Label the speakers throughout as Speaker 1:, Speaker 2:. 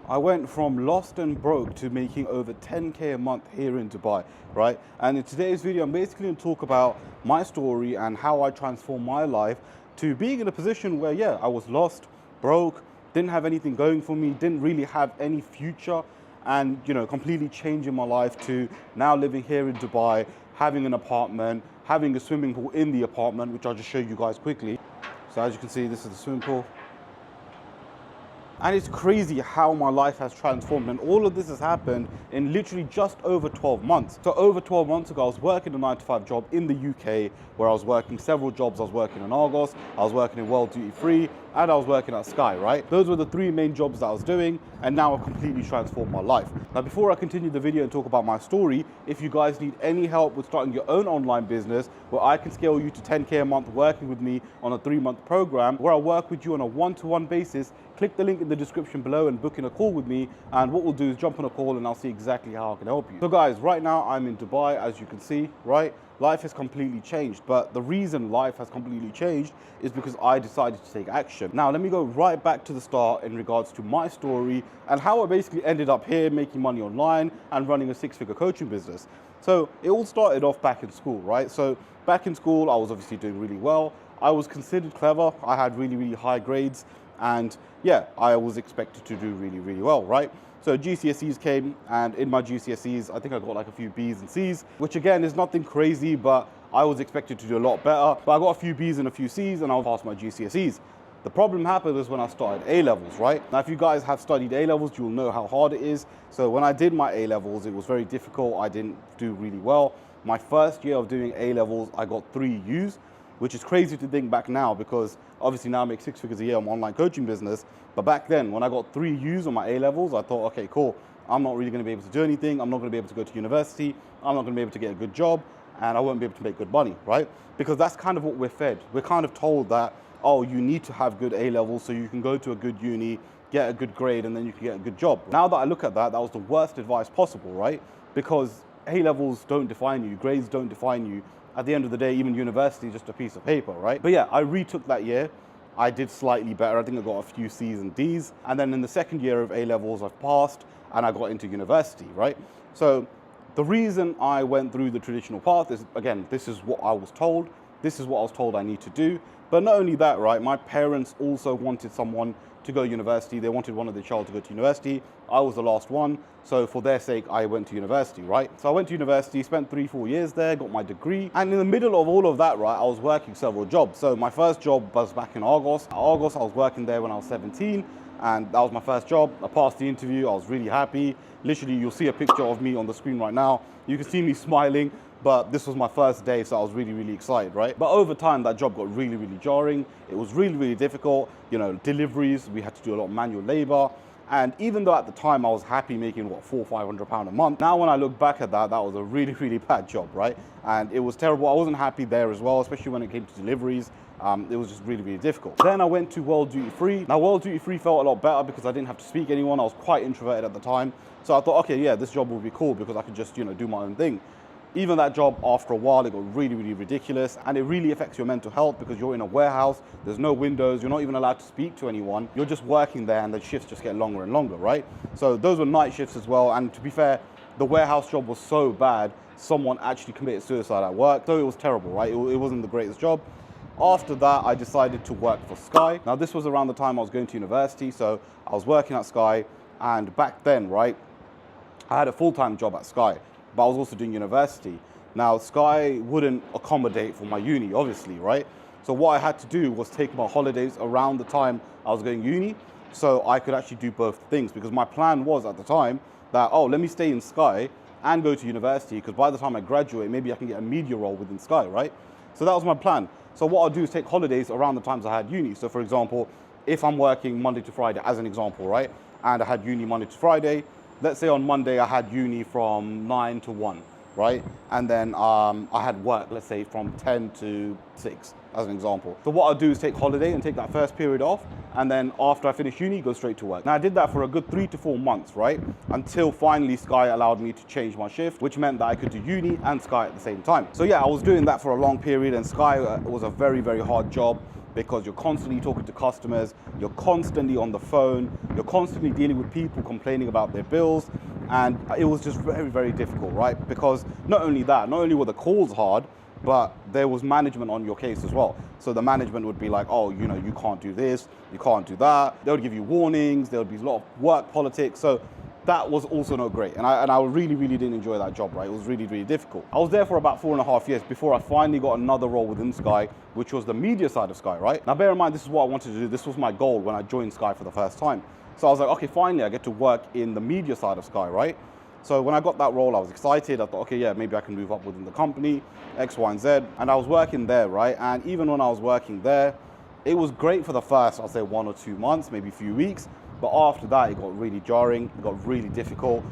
Speaker 1: I went from lost and broke to making over 10K a month here in Dubai, right? And in today's video, I'm basically going to talk about my story and how I transformed my life to being in a position where, yeah, I was lost, broke, didn't have anything going for me, didn't really have any future, and, you know, completely changing my life to now living here in Dubai, having an apartment, having a swimming pool in the apartment, which I'll just show you guys quickly. So as you can see, this is the swimming pool. And it's crazy how my life has transformed, and all of this has happened in literally just over 12 months. So over 12 months ago, I was working a 9-to-5 job in the UK, where I was working several jobs. I was working in Argos, I was working in World Duty Free, and I was working at Sky, right? Those were the three main jobs that I was doing, and now I've completely transformed my life. Now, before I continue the video and talk about my story, if you guys need any help with starting your own online business, where I can scale you to 10K a month working with me on a 3-month program, where I work with you on a one-to-one basis, click the link in the description below and book in a call with me. And what we'll do is jump on a call and I'll see exactly how I can help you. So guys, right now I'm in Dubai, as you can see, right? Life has completely changed, but the reason life has completely changed is because I decided to take action. Now, let me go right back to the start in regards to my story and how I basically ended up here making money online and running a 6-figure coaching business. So it all started off back in school, right? So back in school, I was obviously doing really well. I was considered clever. I had really, really high grades. And yeah, I was expected to do really, really well, right? So GCSEs came, and in my GCSEs, I think I got like a few B's and C's, which again is nothing crazy, but I was expected to do a lot better. But I got a few B's and a few C's, and I passed my GCSEs. The problem happened was when I started A-levels, right? Now, if you guys have studied A-levels, you'll know how hard it is. So when I did my A-levels, it was very difficult. I didn't do really well. My first year of doing A-levels, I got 3 U's, which is crazy to think back now, because obviously now I make 6 figures a year on my online coaching business. But back then, when I got 3 U's on my A-levels, I thought, okay, cool. I'm not really going to be able to do anything. I'm not going to be able to go to university. I'm not going to be able to get a good job, and I won't be able to make good money, right? Because that's kind of what we're fed. We're kind of told that, oh, you need to have good A-levels so you can go to a good uni, get a good grade, and then you can get a good job. Now that I look at that, that was the worst advice possible, right? Because A-levels don't define you, grades don't define you. At the end of the day, even university is just a piece of paper, right? But yeah, I retook that year. I did slightly better. I think I got a few C's and D's. And then in the second year of A-levels, I've passed and I got into university, right? So the reason I went through the traditional path is, again, this is what I was told. This is what I was told I need to do. But not only that, right? My parents also wanted someone to go to university. They wanted one of their child to go to university. I was the last one. So for their sake, I went to university, right? So I went to university, spent 3-4 years there, got my degree. And in the middle of all of that, right, I was working several jobs. So my first job was back in Argos. At Argos, I was working there when I was 17. And that was my first job. I passed the interview. I was really happy. Literally, you'll see a picture of me on the screen right now. You can see me smiling. But this was my first day, so I was really, really excited, right? But over time, that job got really, really jarring. It was really, really difficult. You know, deliveries, we had to do a lot of manual labor. And even though at the time I was happy making, what, £400 or £500 a month, now when I look back at that, that was a really, really bad job, right? And it was terrible. I wasn't happy there as well, especially when it came to deliveries. It was just really, really difficult. Then I went to World Duty Free. Now, World Duty Free felt a lot better because I didn't have to speak to anyone. I was quite introverted at the time. So I thought, okay, yeah, this job would be cool because I could just, you know, do my own thing. Even that job, after a while, it got really, really ridiculous, and it really affects your mental health because you're in a warehouse, there's no windows, you're not even allowed to speak to anyone. You're just working there, and the shifts just get longer and longer, right? So those were night shifts as well, and to be fair, the warehouse job was so bad, someone actually committed suicide at work, so it was terrible, right? It wasn't the greatest job. After that, I decided to work for Sky. Now, this was around the time I was going to university, so I was working at Sky, and back then, right, I had a full-time job at Sky, but I was also doing university. Now, Sky wouldn't accommodate for my uni, obviously, right? So what I had to do was take my holidays around the time I was going uni, so I could actually do both things, because my plan was at the time that, oh, let me stay in Sky and go to university, because by the time I graduate, maybe I can get a media role within Sky, right? So that was my plan. So what I'll do is take holidays around the times I had uni. So for example, if I'm working Monday to Friday, as an example, right? And I had uni Monday to Friday, let's say on Monday I had uni from 9 to 1, right? And then I had work, let's say from 10 to 6, as an example. So what I'll do is take holiday and take that first period off, and then after I finish uni, go straight to work. Now I did that for a good 3 to 4 months, right? Until finally Sky allowed me to change my shift, which meant that I could do uni and Sky at the same time. So yeah, I was doing that for a long period, and Sky was a very, very hard job. because you're constantly talking to customers, you're constantly on the phone, you're constantly dealing with people complaining about their bills, and it was just very, very difficult, right? Because not only were the calls hard, but there was management on your case as well. So the management would be like, oh, you know, you can't do this, you can't do that. They would give you warnings, there would be a lot of work politics. So that was also not great. And I really, really didn't enjoy that job, right? It was really, really difficult. I was there for about 4.5 years before I finally got another role within Sky, which was the media side of Sky, right? Now, bear in mind, this is what I wanted to do. This was my goal when I joined Sky for the first time. So I was like, okay, finally, I get to work in the media side of Sky, right? So when I got that role, I was excited. I thought, okay, yeah, maybe I can move up within the company, X, Y, and Z. And I was working there, right? And even when I was working there, it was great for the first, I'll say 1 or 2 months, maybe a few weeks. But after that, it got really jarring. It got really difficult.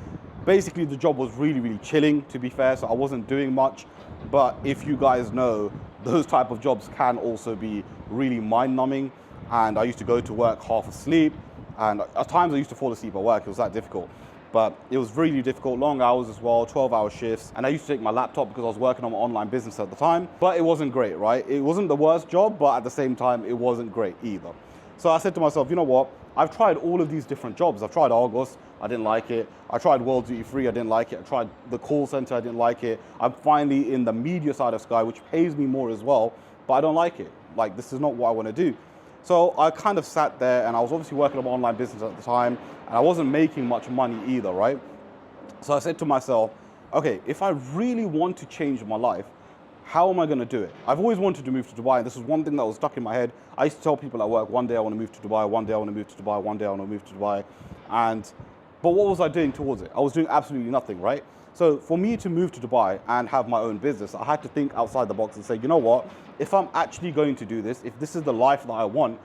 Speaker 1: Basically, the job was really, really chilling, to be fair. So I wasn't doing much. But if you guys know, those type of jobs can also be really mind-numbing. And I used to go to work half asleep. And at times I used to fall asleep at work. It was that difficult. But it was really difficult, long hours as well, 12-hour shifts. And I used to take my laptop because I was working on my online business at the time. But it wasn't great, right? It wasn't the worst job, but at the same time, it wasn't great either. So I said to myself, you know what? I've tried all of these different jobs. I've tried Argos, I didn't like it. I tried World Duty Free, I didn't like it. I tried the call center, I didn't like it. I'm finally in the media side of Sky, which pays me more as well, but I don't like it. Like, this is not what I want to do. So I kind of sat there, and I was obviously working on my online business at the time, and I wasn't making much money either, right? So I said to myself, okay, if I really want to change my life, how am I going to do it? I've always wanted to move to Dubai, and this was one thing that was stuck in my head. I used to tell people at work, one day I want to move to Dubai, one day I want to move to Dubai, one day I want to move to Dubai. But what was I doing towards it? I was doing absolutely nothing, right? So for me to move to Dubai and have my own business, I had to think outside the box and say, you know what? If I'm actually going to do this, if this is the life that I want,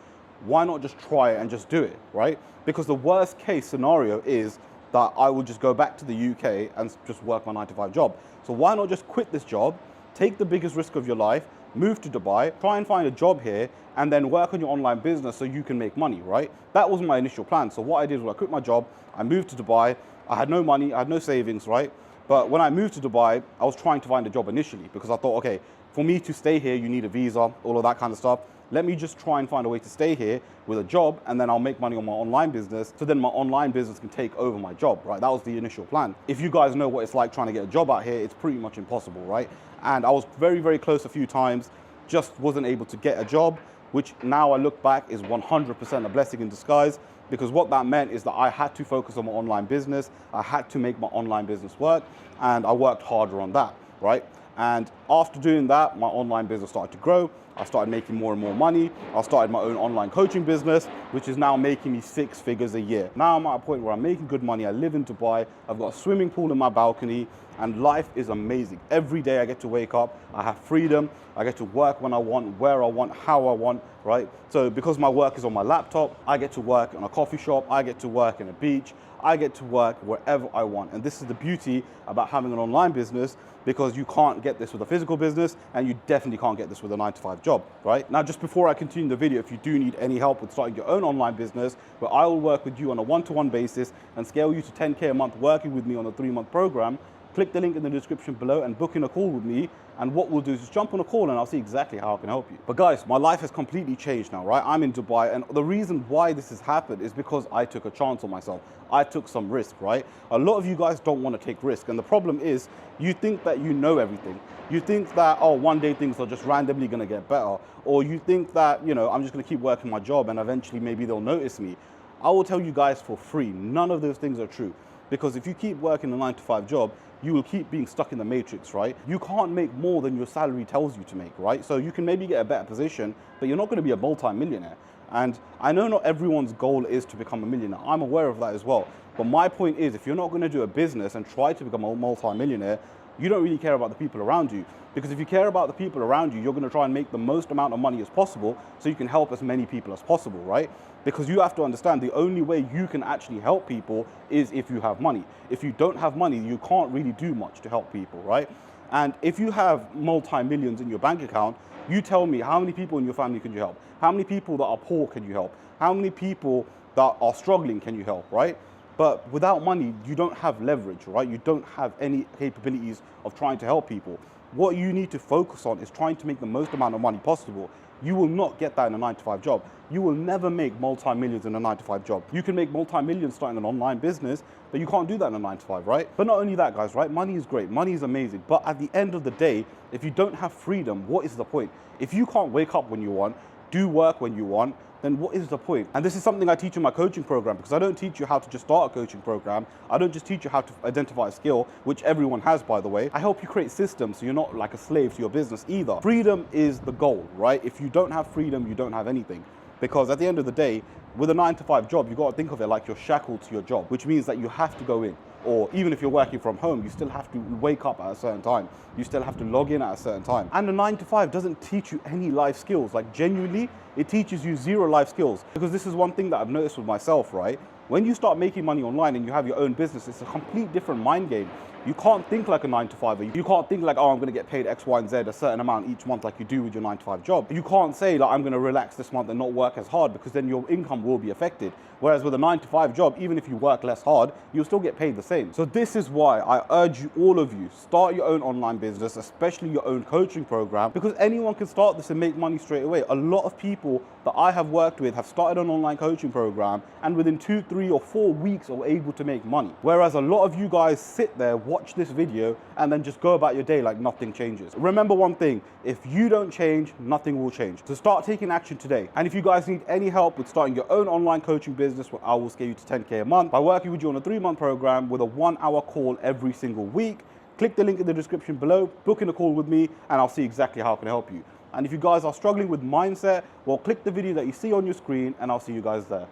Speaker 1: why not just try it and just do it, right? Because the worst case scenario is that I would just go back to the UK and just work my 9-to-5 job. So why not just quit this job, take the biggest risk of your life, move to Dubai, try and find a job here, and then work on your online business so you can make money, right? That was my initial plan. So what I did was I quit my job, I moved to Dubai, I had no money, I had no savings, right? But when I moved to Dubai, I was trying to find a job initially because I thought, okay, for me to stay here, you need a visa, all of that kind of stuff. Let me just try and find a way to stay here with a job, and then I'll make money on my online business, so then my online business can take over my job, right? That was the initial plan. If you guys know what it's like trying to get a job out here, it's pretty much impossible, right? And I was very, very close a few times, just wasn't able to get a job, which now I look back is 100% a blessing in disguise, because what that meant is that I had to focus on my online business, I had to make my online business work, and I worked harder on that, right? And after doing that, my online business started to grow. I started making more and more money. I started my own online coaching business, which is now making me 6 figures a year. Now I'm at a point where I'm making good money. I live in Dubai. I've got a swimming pool in my balcony, and life is amazing. Every day I get to wake up. I have freedom. I get to work when I want, where I want, how I want, right? So because my work is on my laptop, I get to work in a coffee shop. I get to work in a beach. I get to work wherever I want. And this is the beauty about having an online business, because you can't get this with a physical business, and you definitely can't get this with a 9-to-5 job, right? Now, just before I continue the video, if you do need any help with starting your own online business, where I will work with you on a one-to-one basis and scale you to 10K a month working with me on a 3-month program, click the link in the description below and book in a call with me. And what we'll do is just jump on a call and I'll see exactly how I can help you. But guys, my life has completely changed now, right? I'm in Dubai, and the reason why this has happened is because I took a chance on myself. I took some risk, right? A lot of you guys don't want to take risk. And the problem is you think that you know everything. You think that, oh, one day things are just randomly going to get better. Or you think that, you know, I'm just going to keep working my job and eventually maybe they'll notice me. I will tell you guys for free, none of those things are true. Because if you keep working a 9-to-5 job, you will keep being stuck in the matrix, right? You can't make more than your salary tells you to make, right? So you can maybe get a better position, but you're not going to be a multi-millionaire. And I know not everyone's goal is to become a millionaire. I'm aware of that as well. But my point is, if you're not going to do a business and try to become a multi-millionaire, you don't really care about the people around you. Because if you care about the people around you, you're going to try and make the most amount of money as possible so you can help as many people as possible, right? Because you have to understand the only way you can actually help people is if you have money. If you don't have money, you can't really do much to help people, right? And if you have multi-millions in your bank account, you tell me how many people in your family can you help? How many people that are poor can you help? How many people that are struggling can you help, right? But without money, you don't have leverage, right? You don't have any capabilities of trying to help people. What you need to focus on is trying to make the most amount of money possible. You will not get that in a 9-to-5 job. You will never make multi-millions in a 9-to-5 job. You can make multi-millions starting an online business, but you can't do that in a 9-to-5, right? But not only that, guys, right? Money is great, money is amazing, but at the end of the day, if you don't have freedom, what is the point? If you can't wake up when you want, do work when you want, then what is the point? And this is something I teach in my coaching program, because I don't teach you how to just start a coaching program. I don't just teach you how to identify a skill, which everyone has, by the way. I help you create systems so you're not like a slave to your business either. Freedom is the goal, right? If you don't have freedom, you don't have anything. Because at the end of the day, with a 9-to-5 job, you got to think of it like you're shackled to your job, which means that you have to go in. Or even if you're working from home, you still have to wake up at a certain time. You still have to log in at a certain time. And the 9-to-5 doesn't teach you any life skills. Like genuinely, it teaches you 0 life skills. Because this is one thing that I've noticed with myself, right? When you start making money online and you have your own business, it's a complete different mind game. You can't think like a 9-to-5er. You can't think like, oh, I'm going to get paid X, Y, and Z, a certain amount each month like you do with your 9-to-5 job. You can't say like, I'm going to relax this month and not work as hard, because then your income will be affected. Whereas with a 9-to-5 job, even if you work less hard, you'll still get paid the same. So this is why I urge you, all of you, start your own online business, especially your own coaching program, because anyone can start this and make money straight away. A lot of people that I have worked with have started an online coaching program and within 2, 3, or 4 weeks are able to make money. Whereas a lot of you guys sit there, watch this video, and then just go about your day like nothing changes. Remember one thing, if you don't change, nothing will change. So start taking action today. And if you guys need any help with starting your own online coaching business, I will scale you to 10K a month by working with you on a 3-month program with a 1-hour call every single week. Click the link in the description below, book in a call with me, and I'll see exactly how I can help you. And if you guys are struggling with mindset, well, click the video that you see on your screen and I'll see you guys there.